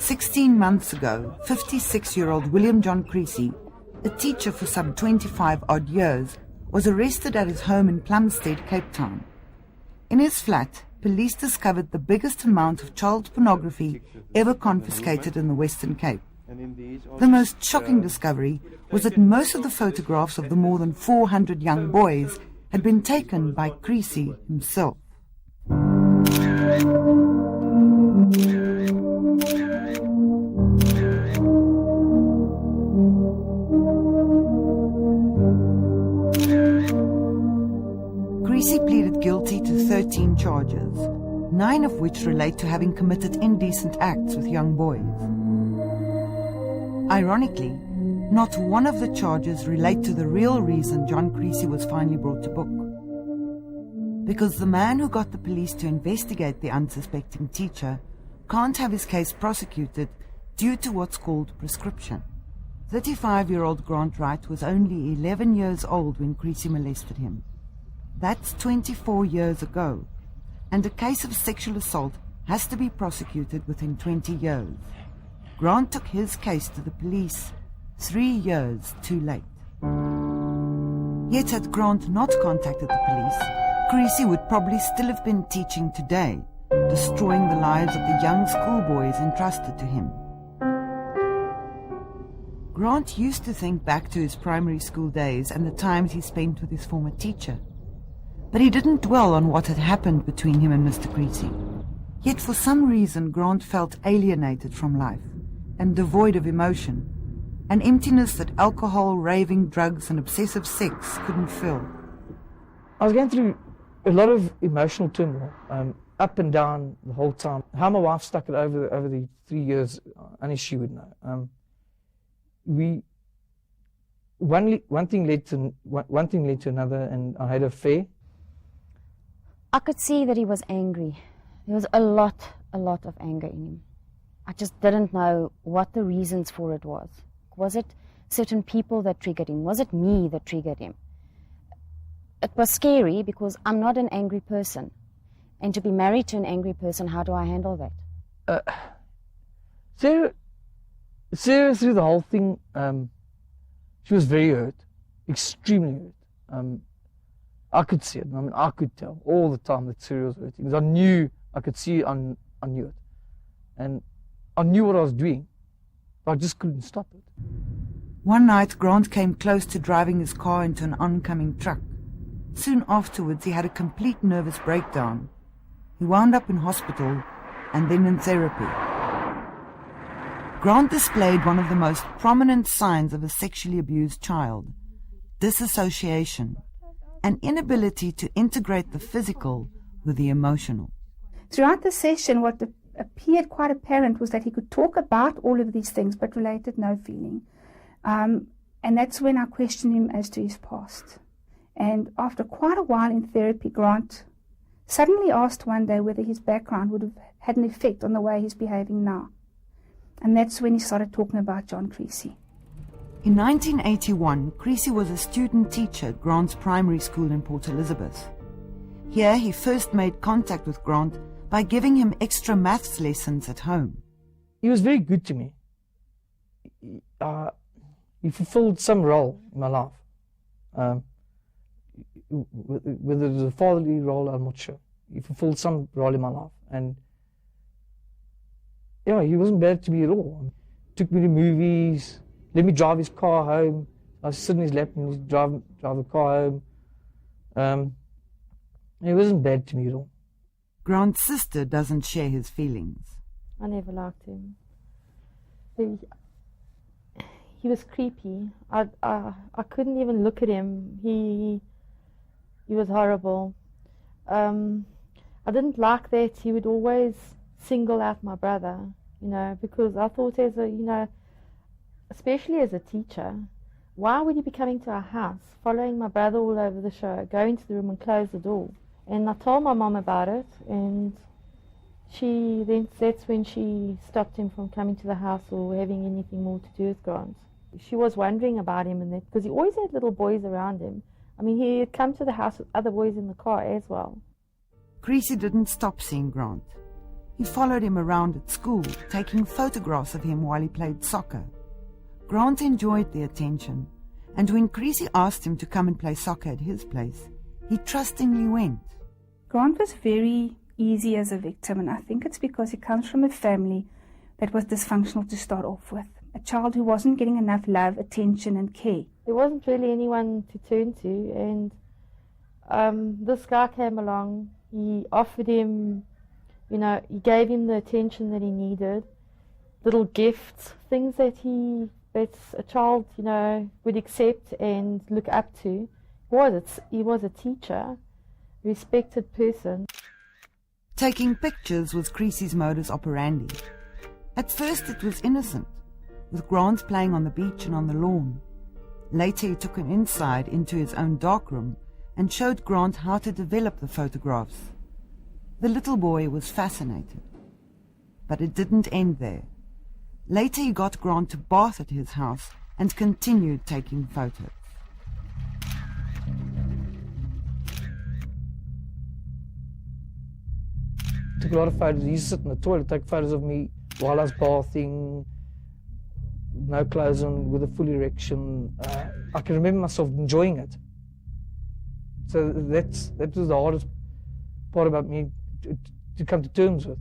16 months ago, 56-year-old William John Creasey, a teacher for some 25-odd years, was arrested at his home in Plumstead, Cape Town. In his flat, police discovered the biggest amount of child pornography ever confiscated in the Western Cape. The most shocking discovery was that most of the photographs of the more than 400 young boys had been taken by Creasey himself. Creasey pleaded guilty to 13 charges, 9 of which relate to having committed indecent acts with young boys. Ironically, not one of the charges relate to the real reason John Creasey was finally brought to book. Because the man who got the police to investigate the unsuspecting teacher can't have his case prosecuted due to what's called prescription. 35-year-old Grant Wright was only 11 years old when Creasey molested him. That's 24 years ago, and a case of sexual assault has to be prosecuted within 20 years. Grant took his case to the police 3 years too late. Yet had Grant not contacted the police, Creasey would probably still have been teaching today, destroying the lives of the young schoolboys entrusted to him. Grant used to think back to his primary school days and the times he spent with his former teacher. But he didn't dwell on what had happened between him and Mr. Creasey. Yet for some reason Grant felt alienated from life and devoid of emotion, an emptiness that alcohol, raving, drugs and obsessive sex couldn't fill. I was going through a lot of emotional turmoil, up and down the whole time. How my wife stuck it over the 3 years, only she would know. One thing led to another, and I had an affair. I could see that he was angry. There was a lot of anger in him. I just didn't know what the reasons for it was. Was it certain people that triggered him? Was it me that triggered him? It was scary because I'm not an angry person. And to be married to an angry person, how do I handle that? Sarah, through the whole thing, she was very hurt, extremely hurt. I could see it. I mean, I could tell all the time that Sarah was hurting. Because I knew, I could see it, I knew it. And I knew what I was doing, but I just couldn't stop it. One night, Grant came close to driving his car into an oncoming truck. Soon afterwards, he had a complete nervous breakdown. He wound up in hospital and then in therapy. Grant displayed one of the most prominent signs of a sexually abused child: disassociation, an inability to integrate the physical with the emotional. Throughout the session, what appeared quite apparent was that he could talk about all of these things but related no feeling. And that's when I questioned him as to his past. And after quite a while in therapy, Grant suddenly asked one day whether his background would have had an effect on the way he's behaving now. And that's when he started talking about John Creasey. In 1981, Creasey was a student teacher at Grant's primary school in Port Elizabeth. Here he first made contact with Grant by giving him extra maths lessons at home. He was very good to me. He fulfilled some role in my life. Whether it was a fatherly role, I'm not sure. He fulfilled some role in my life. And yeah, he wasn't bad to me at all. Took me to movies, let me drive his car home. I was sitting in his lap and he'd drive the car home. He wasn't bad to me at all. Grant's sister doesn't share his feelings. I never liked him. He was creepy. I couldn't even look at him. He was horrible. I didn't like that he would always single out my brother, because I thought especially as a teacher, why would he be coming to our house, following my brother all over the show, go into the room and close the door? And I told my mom about it, and that's when she stopped him from coming to the house or having anything more to do with Grant. She was wondering about him, and that because he always had little boys around him. I mean, he had come to the house with other boys in the car as well. Creasey didn't stop seeing Grant. He followed him around at school, taking photographs of him while he played soccer. Grant enjoyed the attention, and when Creasey asked him to come and play soccer at his place, he trustingly went. Grant was very easy as a victim, and I think it's because he comes from a family that was dysfunctional to start off with. A child who wasn't getting enough love, attention and care. There wasn't really anyone to turn to, and this guy came along. He offered him, he gave him the attention that he needed, little gifts, things that a child, would accept and look up to. He was a teacher, respected person. Taking pictures was Creasey's modus operandi. At first it was innocent, with Grant playing on the beach and on the lawn. Later he took him inside into his own darkroom and showed Grant how to develop the photographs. The little boy was fascinated. But it didn't end there. Later he got Grant to bath at his house and continued taking photos. Took a lot of photos. He used to sit in the toilet, take photos of me while I was bathing, no clothes on, with a full erection. I can remember myself enjoying it. So that was the hardest part about me to come to terms with,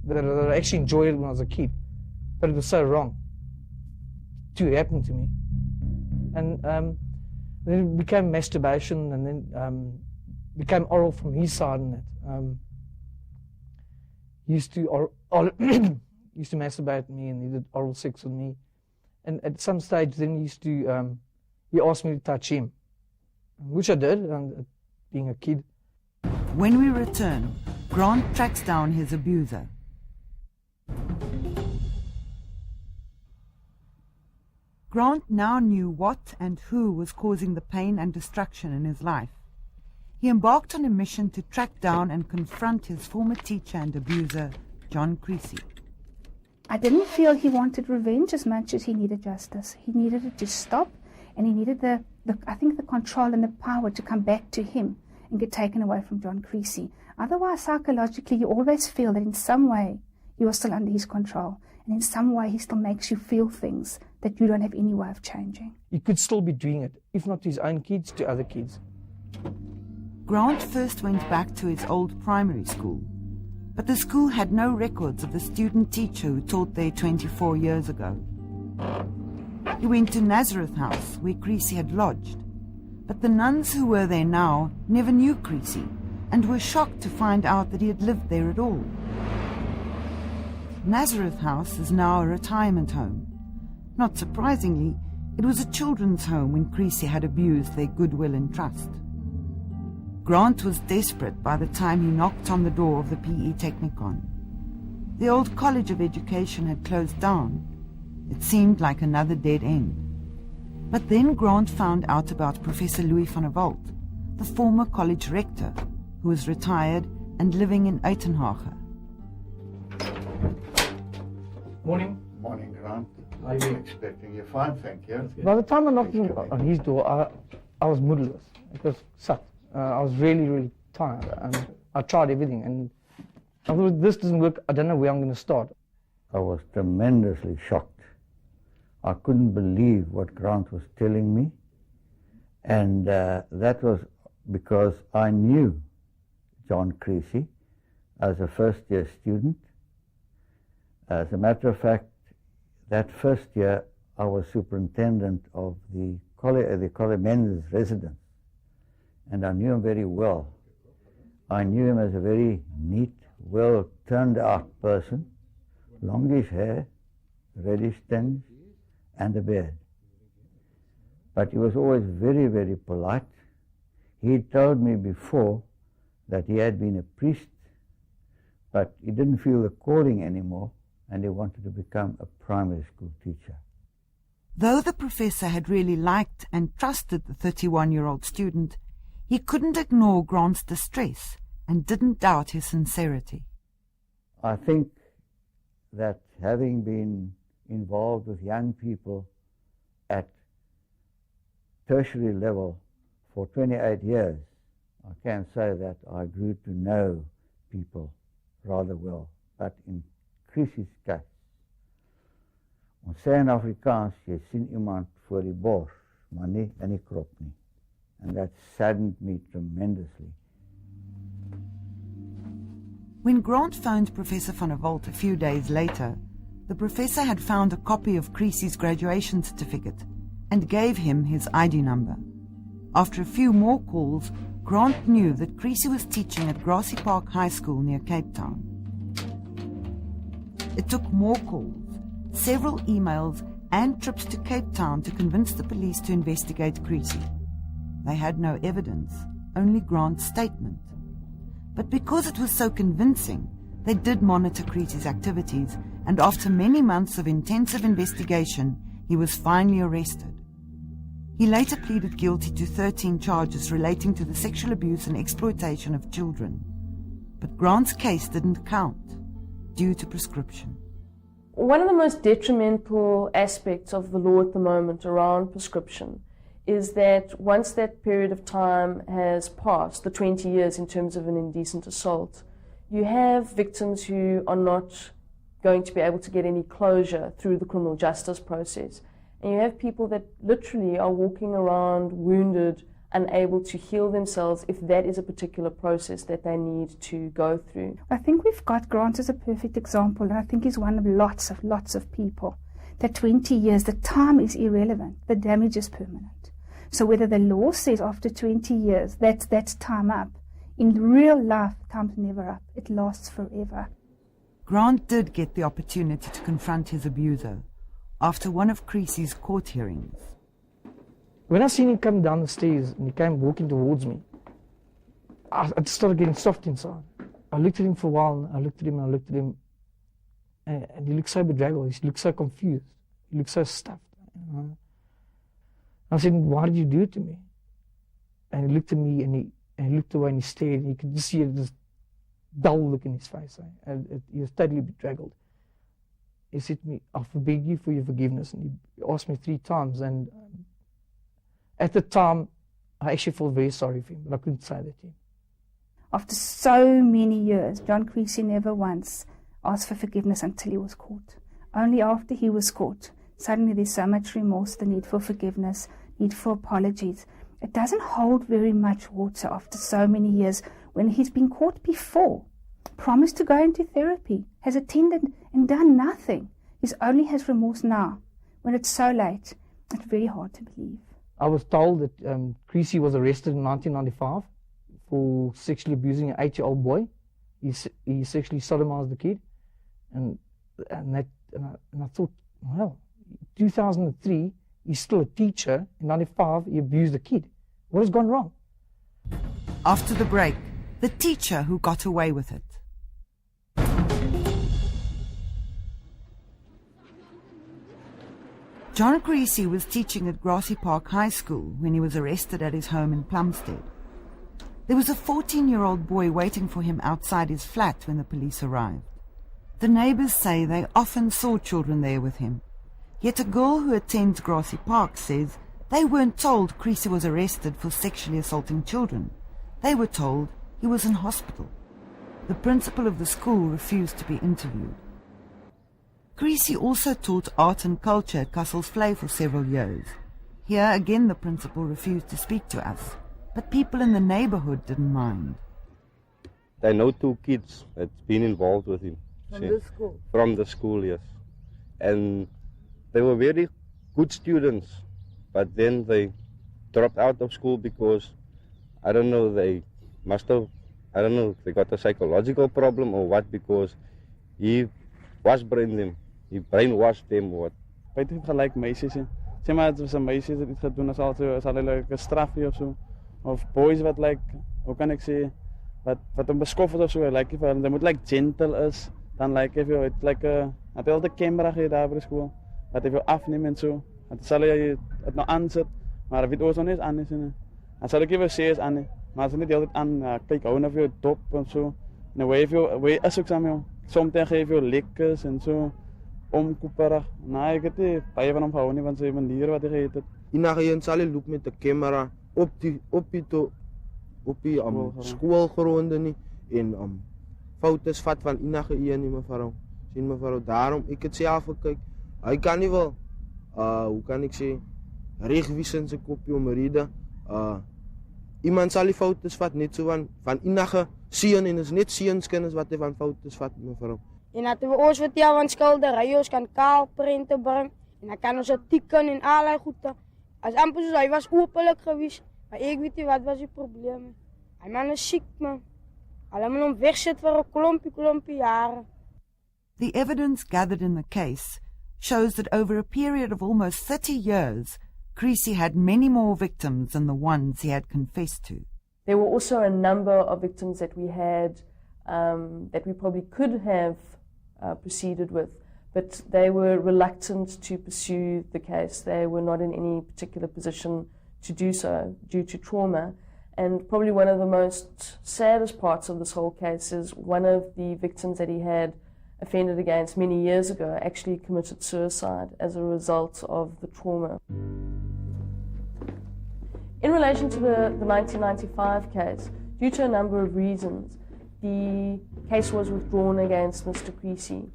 that I actually enjoyed it when I was a kid, but it was so wrong to happen to me. And then it became masturbation, and then became oral from his side, and that. He used to used to masturbate me, and he did oral sex with me. And at some stage, then he asked me to touch him, which I did, being a kid. When we return, Grant tracks down his abuser. Grant now knew what and who was causing the pain and destruction in his life. He embarked on a mission to track down and confront his former teacher and abuser, John Creasey. I didn't feel he wanted revenge as much as he needed justice. He needed it to stop, and he needed the control and the power to come back to him and get taken away from John Creasey. Otherwise, psychologically, you always feel that in some way you are still under his control, and in some way he still makes you feel things that you don't have any way of changing. He could still be doing it, if not to his own kids, to other kids. Grant first went back to his old primary school, but the school had no records of the student teacher who taught there 24 years ago. He went to Nazareth House, where Creasey had lodged, but the nuns who were there now never knew Creasey and were shocked to find out that he had lived there at all. Nazareth House is now a retirement home. Not surprisingly, it was a children's home when Creasey had abused their goodwill and trust. Grant was desperate by the time he knocked on the door of the PE Technikon. The old College of Education had closed down. It seemed like another dead end. But then Grant found out about Professor Louis van der Walt, the former college rector, who was retired and living in Uitenhage. Morning. Morning, Grant. How are you? Expecting you. Fine, thank you. By the time I knocked on his door, I was moodless. It was sucked. I was really, really tired, and I tried everything, and I thought, this doesn't work, I don't know where I'm going to start. I was tremendously shocked. I couldn't believe what Grant was telling me, and that was because I knew John Creasey as a first-year student. As a matter of fact, that first year I was superintendent of the men's residence, and I knew him very well. I knew him as a very neat, well-turned-out person, longish hair, reddish tinge, and a beard. But he was always very, very polite. He told me before that he had been a priest, but he didn't feel the calling anymore, and he wanted to become a primary school teacher. Though the professor had really liked and trusted the 31-year-old student, he couldn't ignore Grant's distress and didn't doubt his sincerity. I think that having been involved with young people at tertiary level for 28 years, I can say that I grew to know people rather well but in Creasey's case, ons sê in Afrikaans, jy sien iemand voor die bors, maar nie in die krop nie. And that saddened me tremendously. When Grant phoned Professor van der Walt a few days later, the professor had found a copy of Creasey's graduation certificate and gave him his ID number. After a few more calls, Grant knew that Creasey was teaching at Grassy Park High School near Cape Town. It took more calls, several emails, and trips to Cape Town to convince the police to investigate Creasey. They had no evidence, only Grant's statement. But because it was so convincing, they did monitor Creasey's activities, and after many months of intensive investigation, he was finally arrested. He later pleaded guilty to 13 charges relating to the sexual abuse and exploitation of children. But Grant's case didn't count, due to prescription. One of the most detrimental aspects of the law at the moment around prescription is that once that period of time has passed, the 20 years in terms of an indecent assault, you have victims who are not going to be able to get any closure through the criminal justice process. And you have people that literally are walking around wounded, unable to heal themselves if that is a particular process that they need to go through. I think we've got Grant as a perfect example, and I think he's one of lots of people. That 20 years, the time is irrelevant, the damage is permanent. So whether the law says after 20 years, that's time up, in real life, time's never up. It lasts forever. Grant did get the opportunity to confront his abuser after one of Creasey's court hearings. When I seen him come down the stairs and he came walking towards me, I just started getting soft inside. I looked at him for a while, and I looked at him, and he looked so bedraggled, he looked so confused, he looked so stuffed. I said, "Why did you do it to me?" And he looked at me, and he looked away, and he stared, and you could just see this dull look in his face. He was totally bedraggled. He said to me, "I beg you for your forgiveness," and he asked me 3 times, and at the time, I actually felt very sorry for him, but I couldn't say that to him. After so many years, John Creasey never once asked for forgiveness until he was caught. Only after he was caught, suddenly there's so much remorse, the need for forgiveness, need for apologies. It doesn't hold very much water after so many years when he's been caught before, promised to go into therapy, has attended and done nothing. He only has remorse now. When it's so late, it's very hard to believe. I was told that Creasey was arrested in 1995 for sexually abusing an 8-year-old boy. He sexually sodomized the kid, and I thought, well, 2003, he's still a teacher. In 95, he abused a kid. What has gone wrong? After the break, the teacher who got away with it. John Creasey was teaching at Grassy Park High School when he was arrested at his home in Plumstead. There was a 14-year-old boy waiting for him outside his flat when the police arrived. The neighbors say they often saw children there with him. Yet a girl who attends Grassy Park says they weren't told Creasey was arrested for sexually assaulting children. They were told he was in hospital. The principal of the school refused to be interviewed. Creasey also taught art and culture at Castleflay for several years. Here again the principal refused to speak to us, but people in the neighborhood didn't mind. I know 2 kids that's been involved with him. From the school? From the school, yes. And they were very good students, but then they dropped out of school because, I don't know, they must have, I don't know, they got a psychological problem or what, because he was them. He brainwashed them or what. Weet je, gelijk meisjes. Zeg maar, als een meisje dat iets gaat doen, dan zal hij een strafje of zo. Of boys wat hoe kan ik zeggen, wat een beschoffeld of zo. Like, dat moet gentle is. Dan lijkt het dat hij al de camera geeft daar bij de school. Dat hij veel afneemt en zo. Dat zal hij het nog aanzet. Maar dat weet ook zo niet aan is. Dan zal ik even zeggen aan. Maar als hij niet altijd aan, kijk, hou naar veel top en zo. En hoe is ook zo. Soms geef je lekkers en zo. Omkoeperig. Nou, ik heb het bij van hem gehouden, want ze manier wat hij geeft. Inagayan zal hij lopen met de camera op die schoolgronden en foto's vat van enige een nie, mevrou. Sien mevrou, daarom ek het self gekyk. Hy kan nie wel hoe kan ek sê reg wys in sy kopie om rede. Iemand sal die foto's vat net so van enige seun en is net seunskinders wat hy van foto's vat, mevrou. En dat we ons vertel van skilderye, ons kan kaalprente bring en dan kan ons teken en allerlei goede. As amper soos hy was openlik gewees, maar ek weet nie wat was die probleem. Hy man is siek, man. Hulle moet hom wegsit vir 'n klompie jare. The evidence gathered in the case shows that over a period of almost 30 years, Creasey had many more victims than the ones he had confessed to. There were also a number of victims that we had that we probably could have proceeded with, but they were reluctant to pursue the case. They were not in any particular position to do so due to trauma. And probably one of the most saddest parts of this whole case is one of the victims that he had offended against many years ago actually committed suicide as a result of the trauma. In relation to the 1995 case, due to a number of reasons, the case was withdrawn against Mr. Creasey,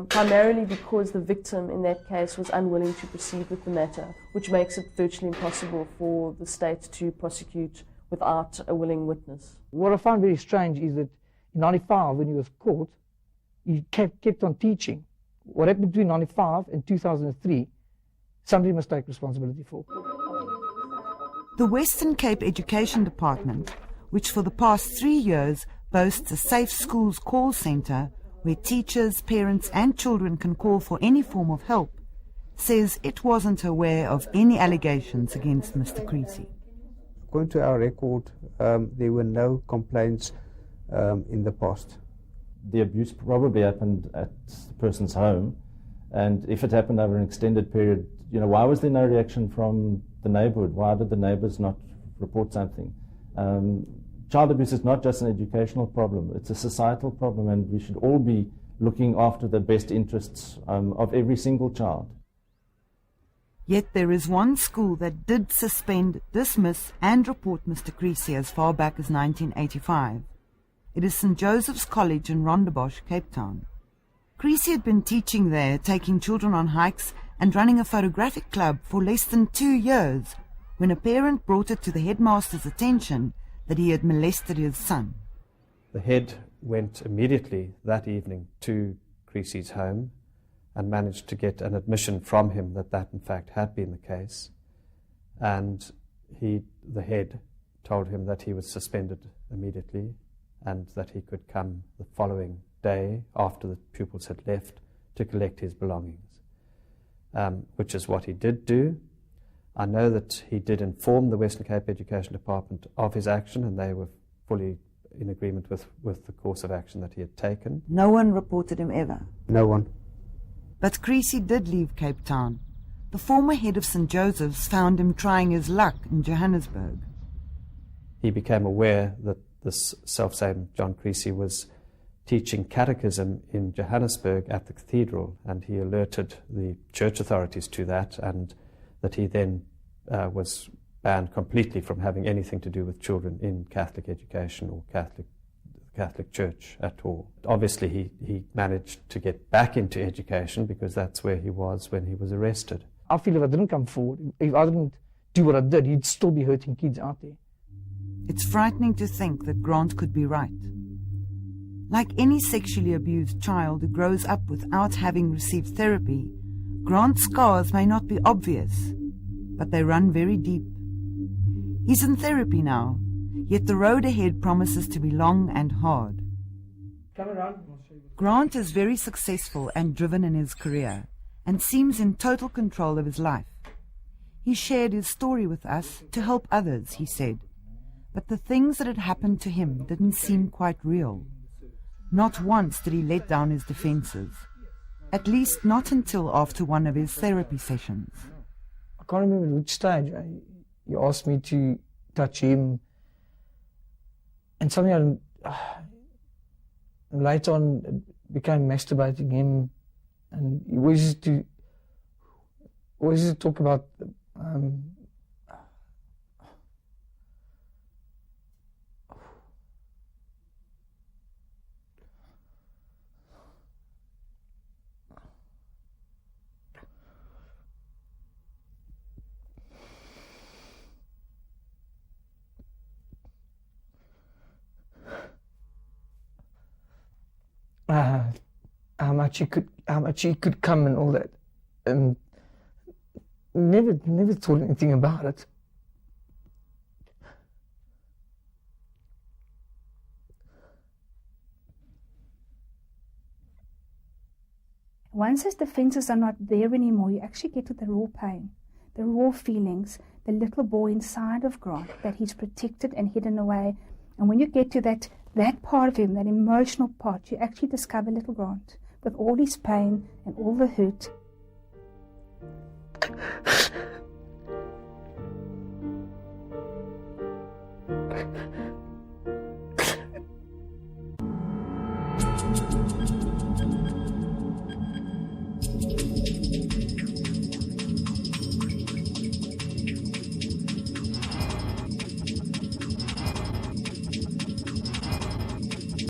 primarily because the victim in that case was unwilling to proceed with the matter, which makes it virtually impossible for the state to prosecute without a willing witness. What I find very strange is that in 95, when he was caught, he kept on teaching. What happened between 95 and 2003, somebody must take responsibility for. The Western Cape Education Department, which for the past 3 years boasts a Safe Schools call centre where teachers, parents and children can call for any form of help, says it wasn't aware of any allegations against Mr. Creasey. According to our record, there were no complaints in the past. The abuse probably happened at the person's home, and if it happened over an extended period, why was there no reaction from the neighborhood? Why did the neighbors not report something? Child abuse is not just an educational problem, it's a societal problem, and we should all be looking after the best interests of every single child. Yet there is one school that did suspend, dismiss and report Mr. Creasey as far back as 1985. It is St. Joseph's College in Rondebosch, Cape Town. Creasey had been teaching there, taking children on hikes and running a photographic club for less than 2 years when a parent brought it to the headmaster's attention that he had molested his son. The head went immediately that evening to Creasey's home and managed to get an admission from him that in fact had been the case. And the head told him that he was suspended immediately and that he could come the following day after the pupils had left to collect his belongings, which is what he did do. I know that he did inform the Western Cape Education Department of his action, and they were fully in agreement with the course of action that he had taken. No one reported him ever? No one. But Creasey did leave Cape Town. The former head of St. Joseph's found him trying his luck in Johannesburg. He became aware that this self-same John Creasey was teaching catechism in Johannesburg at the cathedral, and he alerted the church authorities to that, and that he then was banned completely from having anything to do with children in Catholic education or Catholic Church at all. Obviously, he managed to get back into education because that's where he was when he was arrested. I feel if I didn't come forward, if I didn't do what I did, he'd still be hurting kids out there. It's frightening to think that Grant could be right. Like any sexually abused child who grows up without having received therapy, Grant's scars may not be obvious, but they run very deep. He's in therapy now, yet the road ahead promises to be long and hard. Grant is very successful and driven in his career, and seems in total control of his life. He shared his story with us to help others, he said, but the things that had happened to him didn't seem quite real. Not once did he let down his defenses, at least not until after one of his therapy sessions. I can't remember which stage. He asked me to touch him, and something later on it became masturbating him, and he always used to talk about much he could come and all that, and never thought anything about it. Once his defenses are not there anymore, you actually get to the raw pain, the raw feelings, the little boy inside of Grant that he's protected and hidden away. And when you get to that part of him, that emotional part, you actually discover little Grant with all his pain and all the hurt